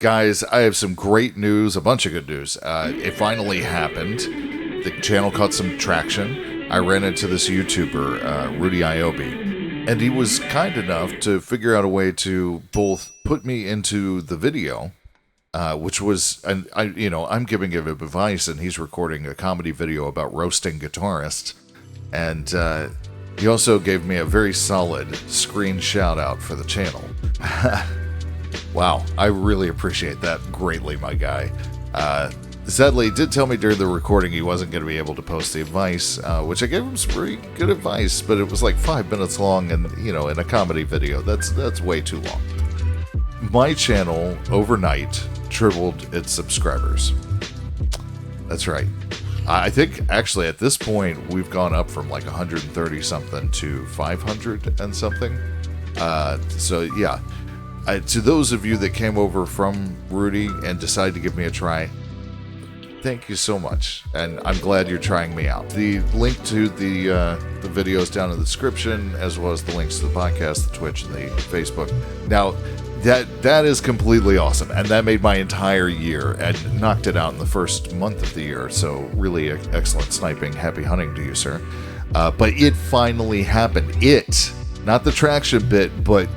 Guys, I have some great news, a bunch of good news. It finally happened. The channel caught some traction. I ran into this YouTuber, Rudy Iobi, and he was kind enough to figure out a way to both put me into the video, which was, and I'm giving him advice, and he's recording a comedy video about roasting guitarists, and he also gave me a very solid screen shout out for the channel. Wow, I really appreciate that greatly, my guy. Sadly, he did tell me during the recording he wasn't going to be able to post the advice, which I gave him some pretty good advice, but it was like 5 minutes long, and, in a comedy video, that's way too long. My channel, overnight, tripled its subscribers. That's right. I think, actually, at this point, we've gone up from like 130-something to 500 and something. So, yeah. To those of you that came over from Rudy and decided to give me a try, thank you so much, and I'm glad you're trying me out. The link to the videos down in the description, as well as the links to the podcast, the Twitch, and the Facebook. Now, that is completely awesome, and that made my entire year and knocked it out in the first month of the year. So really excellent sniping. Happy hunting to you, sir. But it finally happened. It, not the traction bit, but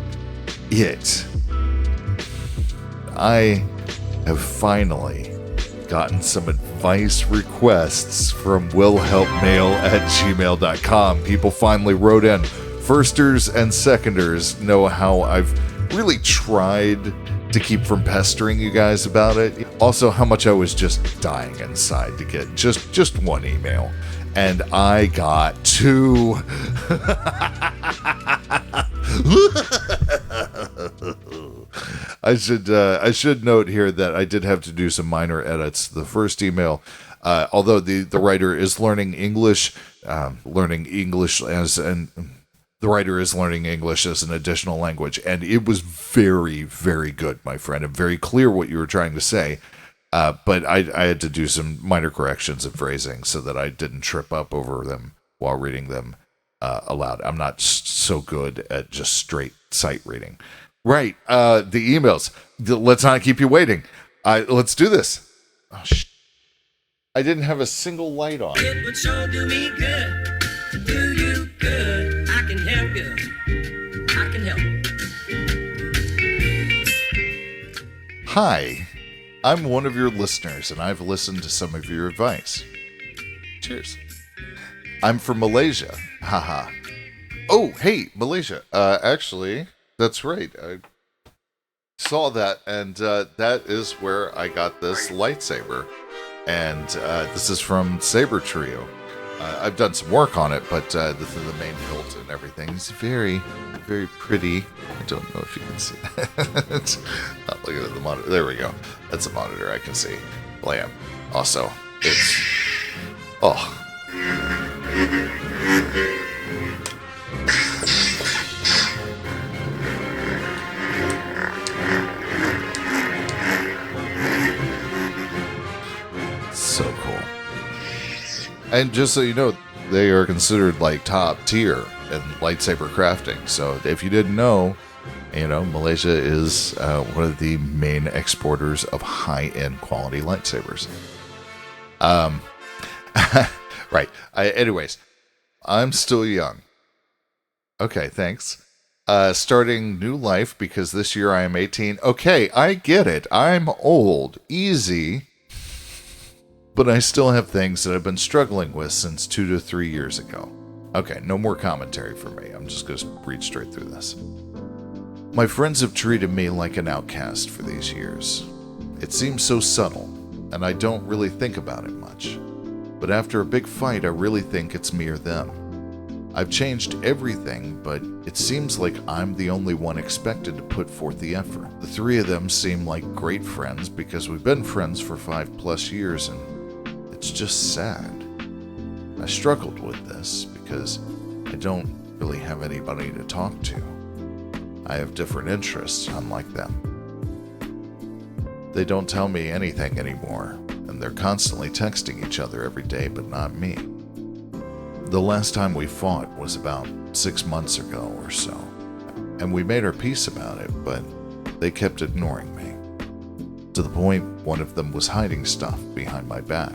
it. I have finally gotten some advice requests from willhelpmail@gmail.com. People finally wrote in. Firsters and seconders know how I've really tried to keep from pestering you guys about it. Also, how much I was just dying inside to get just one email. And I got 2. I should note here that I did have to do some minor edits. The first email, although the writer is learning English, the writer is learning English as an additional language, and it was very, very good, my friend, and very clear what you were trying to say. But I had to do some minor corrections in phrasing so that I didn't trip up over them while reading them aloud. I'm not so good at just straight sight reading. Right, the emails. Let's not keep you waiting. Let's do this. Oh, I didn't have a single light on. It would sure do me good to do you good. I can help you. I can help. Hi, I'm one of your listeners, and I've listened to some of your advice. Cheers. I'm from Malaysia. Haha. Oh, hey, Malaysia. Actually, that's right. I saw that, and that is where I got this lightsaber. And this is from Saber Trio. I've done some work on it, but the main hilt and everything is very, very pretty. I don't know if you can see that. Not looking at the monitor. There we go. That's a monitor I can see. Blam. Also, it's... Oh. So cool. And just so you know, they are considered like top tier in lightsaber crafting. So if you didn't know, Malaysia is one of the main exporters of high-end quality lightsabers. Right. Anyways, I'm still young. Okay, thanks. Starting new life because this year I am 18. Okay, I get it. I'm old. Easy. But I still have things that I've been struggling with since 2 to 3 years ago. Okay, no more commentary for me. I'm just going to read straight through this. My friends have treated me like an outcast for these years. It seems so subtle, and I don't really think about it much. But after a big fight, I really think it's me or them. I've changed everything, but it seems like I'm the only one expected to put forth the effort. The 3 of them seem like great friends because we've been friends for 5+ years, and it's just sad. I struggled with this because I don't really have anybody to talk to. I have different interests, unlike them. They don't tell me anything anymore, and they're constantly texting each other every day, but not me. The last time we fought was about 6 months ago or so, and we made our peace about it, but they kept ignoring me. to the point one of them was hiding stuff behind my back.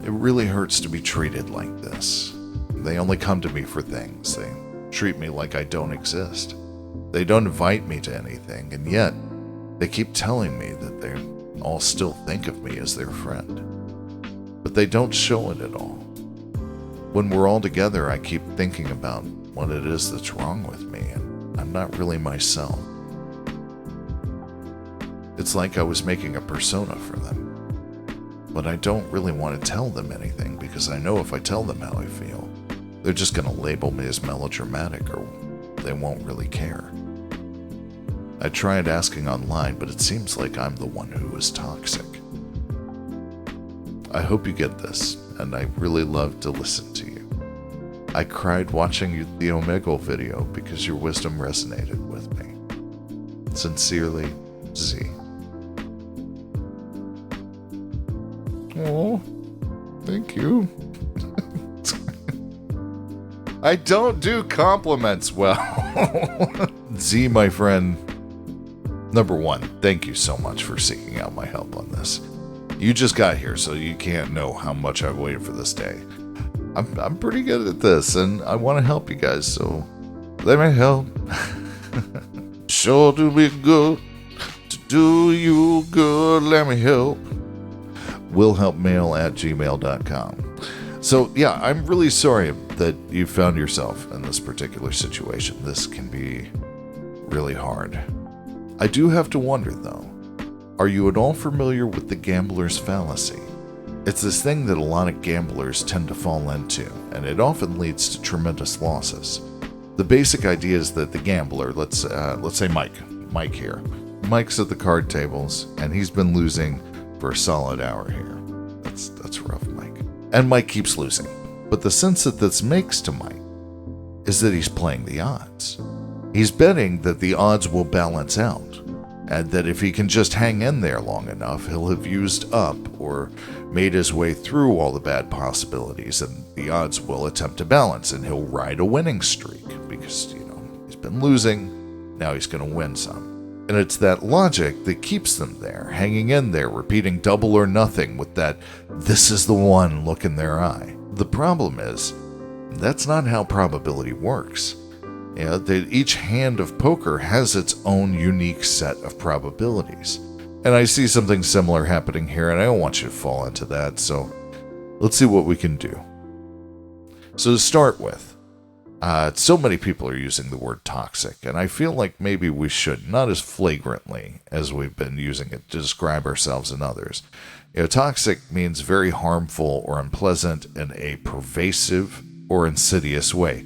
It really hurts to be treated like this. They only come to me for things. They treat me like I don't exist. They don't invite me to anything, and yet they keep telling me that they all still think of me as their friend. But they don't show it at all. When we're all together, I keep thinking about what it is that's wrong with me, and I'm not really myself. It's like I was making a persona for them. But I don't really want to tell them anything because I know if I tell them how I feel, they're just going to label me as melodramatic or they won't really care. I tried asking online, but it seems like I'm the one who is toxic. I hope you get this, and I really love to listen to you. I cried watching the Omegle video because your wisdom resonated with me. Sincerely, Z. Oh, thank you. I don't do compliments well. Z, my friend, number one, thank you so much for seeking out my help on this. You just got here, so you can't know how much I've waited for this day. I'm pretty good at this, and I want to help you guys, so let me help. Sure to be good, to do you good, let me help. willhelpmail@gmail.com. So, yeah, I'm really sorry that you found yourself in this particular situation. This can be really hard. I do have to wonder, though, are you at all familiar with the gambler's fallacy? It's this thing that a lot of gamblers tend to fall into, and it often leads to tremendous losses. The basic idea is that the gambler, let's say Mike here. Mike's at the card tables, and he's been losing for a solid hour here. That's rough, Mike. And Mike keeps losing. But the sense that this makes to Mike is that he's playing the odds. He's betting that the odds will balance out, and that if he can just hang in there long enough, he'll have used up or made his way through all the bad possibilities, and the odds will attempt to balance, and he'll ride a winning streak because, he's been losing, now he's going to win some. And it's that logic that keeps them there, hanging in there, repeating double or nothing with that "this is the one" look in their eye. The problem is, that's not how probability works. That each hand of poker has its own unique set of probabilities. And I see something similar happening here, and I don't want you to fall into that, so let's see what we can do. So to start with, so many people are using the word toxic, and I feel like maybe we should, not as flagrantly as we've been using it to describe ourselves and others. Toxic means very harmful or unpleasant in a pervasive or insidious way.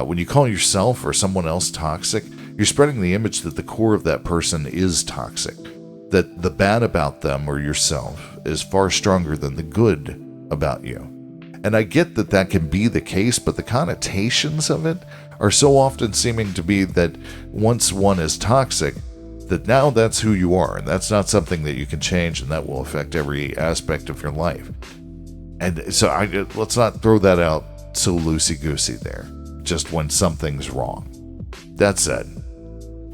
When you call yourself or someone else toxic, you're spreading the image that the core of that person is toxic, that the bad about them or yourself is far stronger than the good about you. And I get that that can be the case, but the connotations of it are so often seeming to be that once one is toxic, that now that's who you are, and that's not something that you can change, and that will affect every aspect of your life. And so let's not throw that out so loosey-goosey there, just when something's wrong. That said,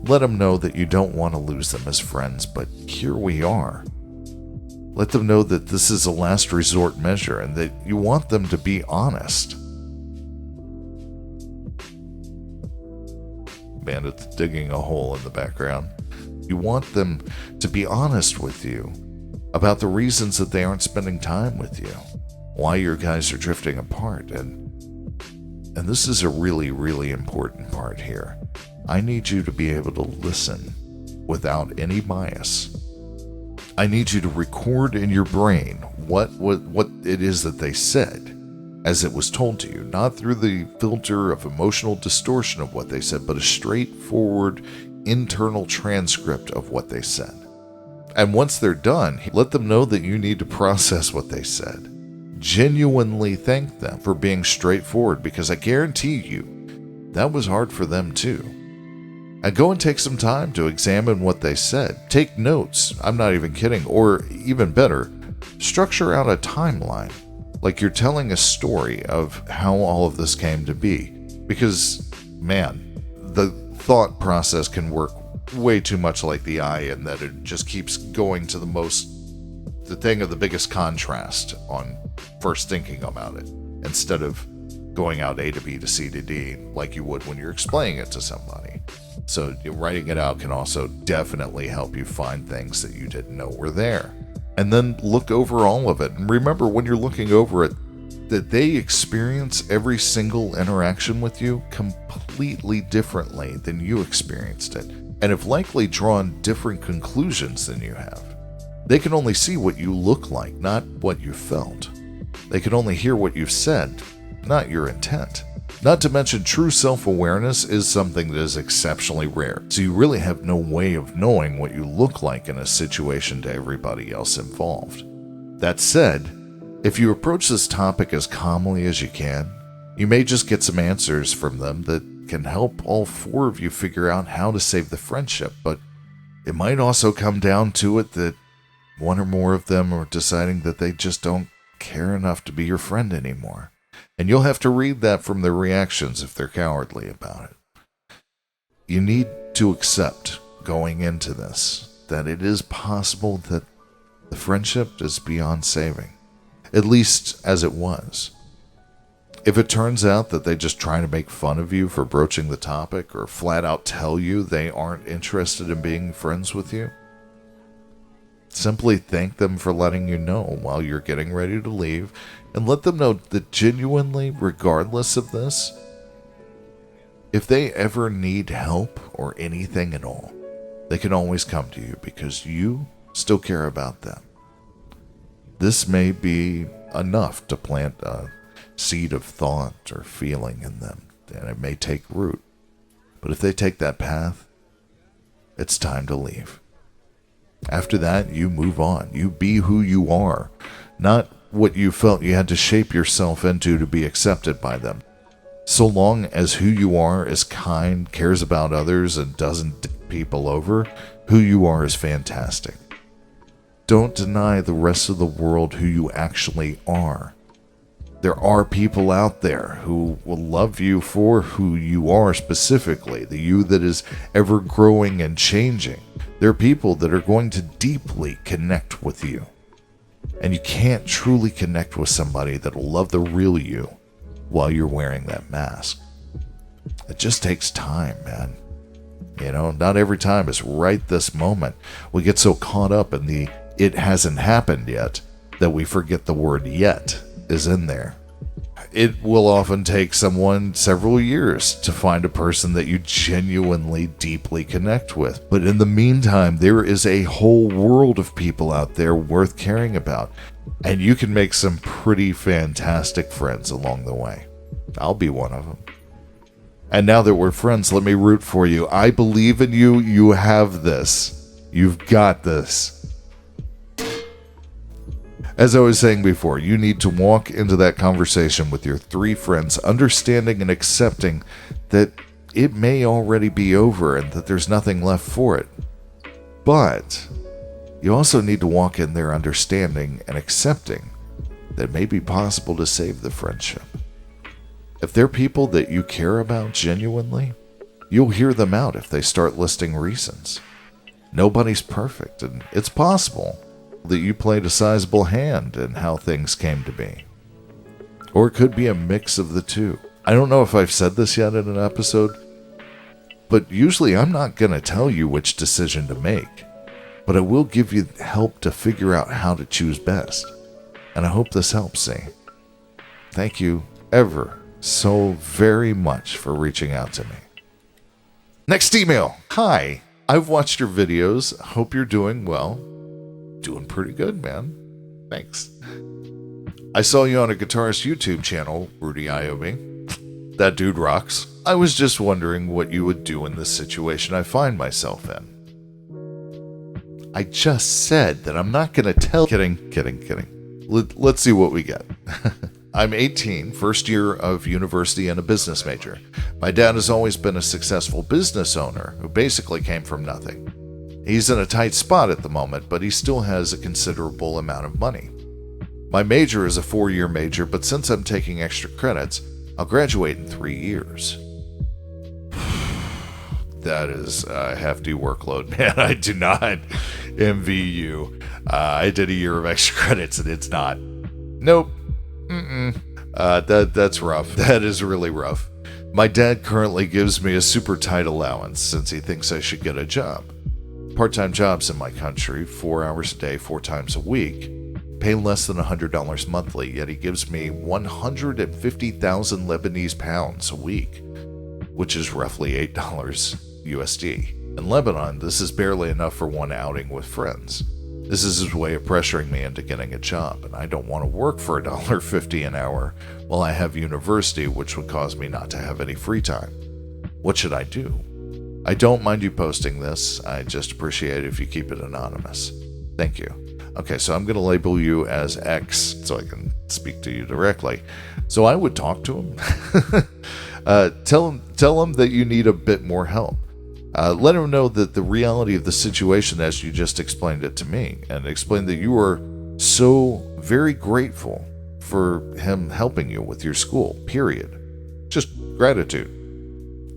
let them know that you don't want to lose them as friends, but here we are. Let them know that this is a last resort measure and that you want them to be honest. Bandits digging a hole in the background. You want them to be honest with you about the reasons that they aren't spending time with you, why your guys are drifting apart, and this is a really, really important part here. I need you to be able to listen without any bias. I need you to record in your brain what it is that they said as it was told to you, not through the filter of emotional distortion of what they said, but a straightforward internal transcript of what they said. And once they're done, let them know that you need to process what they said. Genuinely thank them for being straightforward, because I guarantee you that was hard for them too. And go and take some time to examine what they said. Take notes. I'm not even kidding. Or even better, structure out a timeline, like you're telling a story of how all of this came to be. Because, man, the thought process can work way too much like the eye in that it just keeps going to the thing of the biggest contrast on first thinking about it, instead of going out A to B to C to D like you would when you're explaining it to somebody. So writing it out can also definitely help you find things that you didn't know were there. And then look over all of it. And remember, when you're looking over it, that they experience every single interaction with you completely differently than you experienced it, and have likely drawn different conclusions than you have. They can only see what you look like, not what you felt. They can only hear what you've said, not your intent. Not to mention, true self-awareness is something that is exceptionally rare, so you really have no way of knowing what you look like in a situation to everybody else involved. That said, if you approach this topic as calmly as you can, you may just get some answers from them that can help all four of you figure out how to save the friendship, but it might also come down to it that one or more of them are deciding that they just don't care enough to be your friend anymore. And you'll have to read that from their reactions if they're cowardly about it. You need to accept, going into this, that it is possible that the friendship is beyond saving. At least as it was. If it turns out that they just try to make fun of you for broaching the topic, or flat out tell you they aren't interested in being friends with you, simply thank them for letting you know while you're getting ready to leave, and let them know that genuinely, regardless of this, if they ever need help or anything at all, they can always come to you because you still care about them. This may be enough to plant a seed of thought or feeling in them, and it may take root. But if they take that path, it's time to leave. After that, you move on. You be who you are, not what you felt you had to shape yourself into to be accepted by them. So long as who you are is kind, cares about others, and doesn't dick people over, who you are is fantastic. Don't deny the rest of the world who you actually are. There are people out there who will love you for who you are specifically, the you that is ever growing and changing. There are people that are going to deeply connect with you. And you can't truly connect with somebody that will love the real you while you're wearing that mask. It just takes time, man. You know, not every time is right this moment. We get so caught up in the "it hasn't happened yet" that we forget the word "yet" is in there. It will often take someone several years to find a person that you genuinely deeply connect with. But in the meantime, there is a whole world of people out there worth caring about. And you can make some pretty fantastic friends along the way. I'll be one of them. And now that we're friends, let me root for you. I believe in you. You have this. You've got this. As I was saying before, you need to walk into that conversation with your three friends, understanding and accepting that it may already be over and that there's nothing left for it. But you also need to walk in there understanding and accepting that it may be possible to save the friendship. If they're people that you care about genuinely, you'll hear them out if they start listing reasons. Nobody's perfect, and it's possible that you played a sizable hand in how things came to be. Or it could be a mix of the two. I don't know if I've said this yet in an episode, but usually I'm not going to tell you which decision to make, but I will give you help to figure out how to choose best. And I hope this helps, see. Thank you ever so very much for reaching out to me. Next email. Hi, I've watched your videos. Hope you're doing well. Doing pretty good, man. Thanks. I saw you on a guitarist YouTube channel, Rudy IOB. That dude rocks. I was just wondering what you would do in this situation I find myself in. I just said that I'm not going to tell... Kidding. Let's see what we get. I'm 18, first year of university and a business major. My dad has always been a successful business owner who basically came from nothing. He's in a tight spot at the moment, but he still has a considerable amount of money. My major is a 4-year major, but since I'm taking extra credits, I'll graduate in 3 years. That is a hefty workload, man. I do not envy you. I did a year of extra credits, and it's not. Nope. That's rough. That is really rough. My dad currently gives me a super tight allowance since he thinks I should get a job. Part-time jobs in my country, 4 hours a day, 4 times a week, pay less than $100 monthly, yet he gives me 150,000 Lebanese pounds a week, which is roughly $8 USD. In Lebanon, this is barely enough for one outing with friends. This is his way of pressuring me into getting a job, and I don't want to work for $1.50 an hour while I have university, which would cause me not to have any free time. What should I do? I don't mind you posting this. I just appreciate it if you keep it anonymous. Thank you. Okay, so I'm going to label you as X so I can speak to you directly. So I would talk to him. Tell him that you need a bit more help. Let him know that the reality of the situation as you just explained it to me, and explain that you are so very grateful for him helping you with your school, period. Just gratitude.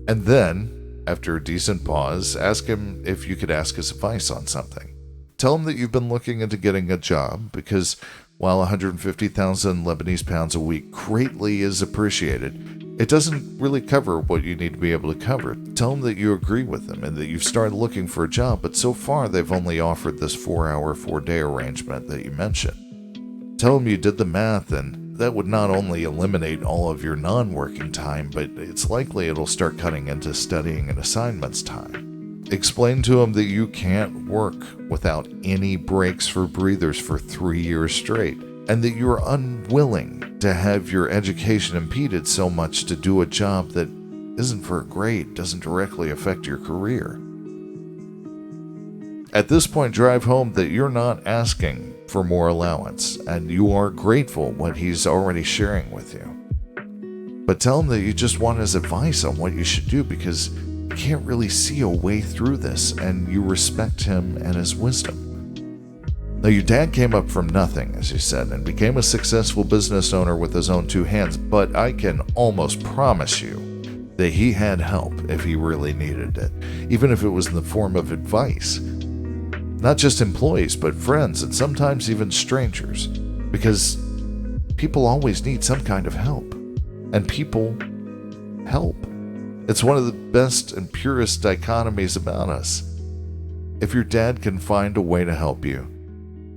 And then, after a decent pause, ask him if you could ask his advice on something. Tell him that you've been looking into getting a job because while 150,000 Lebanese pounds a week greatly is appreciated, it doesn't really cover what you need to be able to cover. Tell them that you agree with them and that you've started looking for a job, but so far they've only offered this 4-hour, 4-day arrangement that you mentioned. Tell them you did the math, and that would not only eliminate all of your non-working time, but it's likely it'll start cutting into studying and assignments time. Explain to them that you can't work without any breaks for breathers for 3 years straight, and that you're unwilling to have your education impeded so much to do a job that isn't for a grade, doesn't directly affect your career. At this point, drive home that you're not asking for more allowance, and you are grateful what he's already sharing with you. But tell him that you just want his advice on what you should do because you can't really see a way through this, and you respect him and his wisdom. Now, your dad came up from nothing, as you said, and became a successful business owner with his own 2 hands, but I can almost promise you that he had help if he really needed it, even if it was in the form of advice. Not just employees, but friends, and sometimes even strangers, because people always need some kind of help, and people help. It's one of the best and purest dichotomies about us. If your dad can find a way to help you,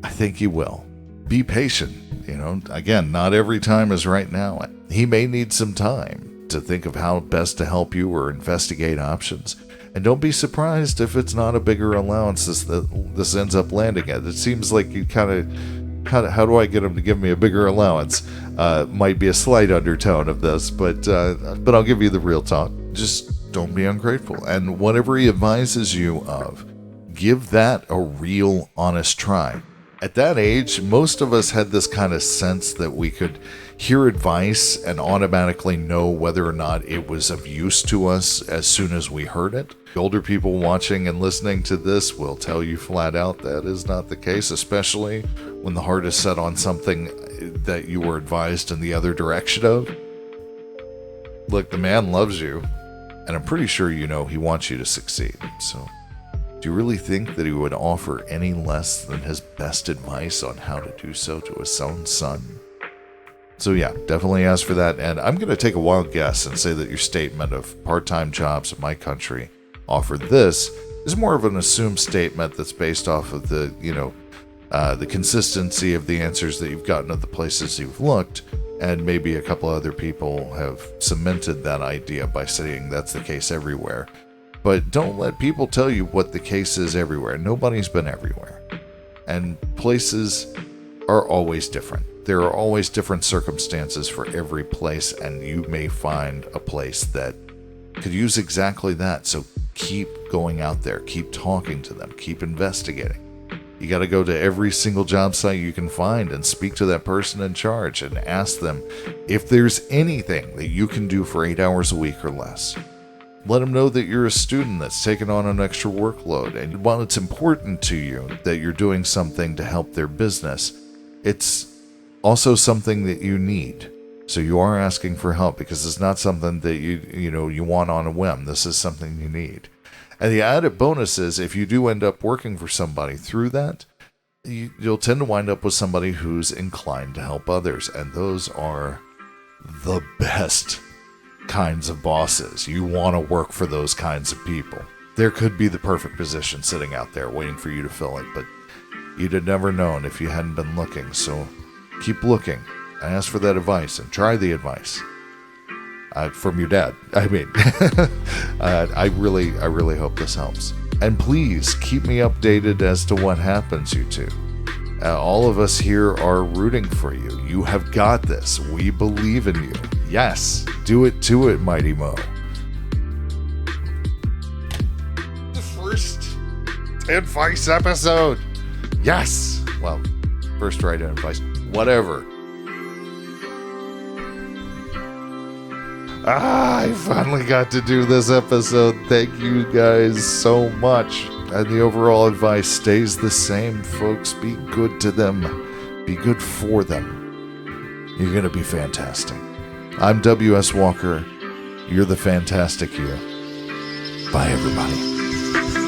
I think he will. Be patient. Again, not every time is right now. He may need some time to think of how best to help you or investigate options. And don't be surprised if it's not a bigger allowance this ends up landing at. It seems like you kind of, how do I get him to give me a bigger allowance? Might be a slight undertone of this, but I'll give you the real talk. Just don't be ungrateful. And whatever he advises you of, give that a real honest try. At that age, most of us had this kind of sense that we could hear advice and automatically know whether or not it was of use to us as soon as we heard it. The older people watching and listening to this will tell you flat out that is not the case, especially when the heart is set on something that you were advised in the other direction of. Look, the man loves you, and I'm pretty sure you know he wants you to succeed, so do you really think that he would offer any less than his best advice on how to do so to his own son? So yeah, definitely ask for that. And I'm going to take a wild guess and say that your statement of part-time jobs in my country offer this is more of an assumed statement that's based off of the consistency of the answers that you've gotten at the places you've looked. And maybe a couple other people have cemented that idea by saying that's the case everywhere. But don't let people tell you what the case is everywhere. Nobody's been everywhere. And places are always different. There are always different circumstances for every place, and you may find a place that could use exactly that. So keep going out there. Keep talking to them. Keep investigating. You got to go to every single job site you can find and speak to that person in charge and ask them if there's anything that you can do for 8 hours a week or less. Let them know that you're a student that's taken on an extra workload, and while it's important to you that you're doing something to help their business, it's also something that you need. So you are asking for help because it's not something that you want on a whim. This is something you need. And the added bonus is if you do end up working for somebody through that, you'll tend to wind up with somebody who's inclined to help others. And those are the best kinds of bosses. You want to work for those kinds of people. There could be the perfect position sitting out there waiting for you to fill it, but you'd have never known if you hadn't been looking. So keep looking. Ask for that advice and try the advice. From your dad. I mean, I really hope this helps. And please keep me updated as to what happens, you two. All of us here are rooting for you. You have got this. We believe in you. Yes, do it to it, Mighty Mo. The first advice episode. Yes. Well, first write-in advice. Whatever. I finally got to do this episode. Thank you guys so much. And the overall advice stays the same, folks. Be good to them. Be good for them. You're going to be fantastic. I'm W.S. Walker. You're the fantastic you. Bye, everybody.